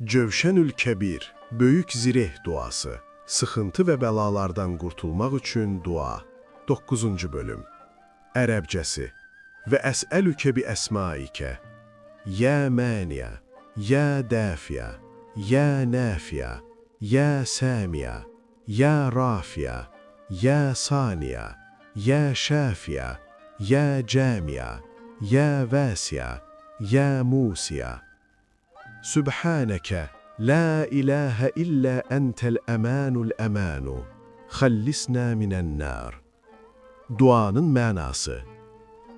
Cövşənül Kəbir, böyük zireh duası, sıxıntı və bəlalardan qurtulmaq üçün dua. 9-cu bölüm. Ərəbcəsi. Və əsəlükə bi əsmaikə. Yə məniyə, yə dəfiyə, yə nəfiyə, yə səmiyə, yə rafiyə, yə saniyə, yə şəfiyə, yə cəmiyə, yə vəsiyə, yə musiyə. Sübhanəkə, la ilahə illə əntəl əmanul əmanu, xəllisnə minən nar. Duanın mənası.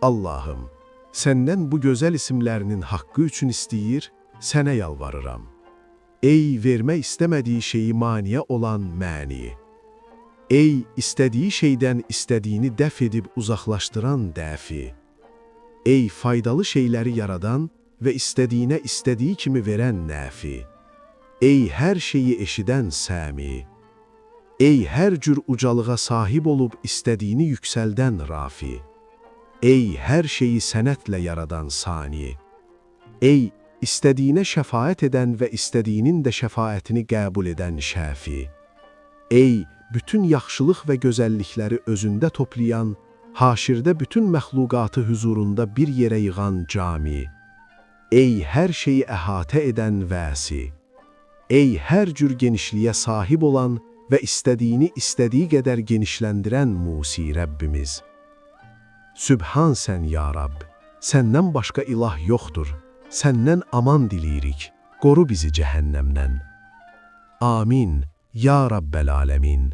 Allahım, səndən bu gözəl isimlərinin haqqı üçün istəyir, sənə yalvarıram. Ey vermək istəmədiyi şeyi maniyə olan məni. Ey istədiyi şeydən istədiyini dəf edib uzaqlaşdıran dəfi. Ey faydalı şeyləri yaradan və istədiyinə istədiyi kimi verən nəfi. Ey hər şeyi eşidən səmi. Ey hər cür ucalığa sahib olub istədiyini yüksəldən rafi. Ey hər şeyi sənətlə yaradan sani. Ey istədiyinə şəfaət edən və istədiyinin də şəfaətini qəbul edən şəfi. Ey bütün yaxşılıq və gözəllikləri özündə toplayan, haşirdə bütün məxluqatı huzurunda bir yerə yığan cami. Ey hər şeyi əhatə edən vəsi. Ey hər cür genişliyə sahib olan və istədiyini istədiyi qədər genişləndirən Musi Rəbbimiz. Sübhan sən ya Rab, səndən başqa ilah yoxdur, səndən aman diləyirik, qoru bizi cəhənnəmdən. Amin, ya Rabbəl aləmin.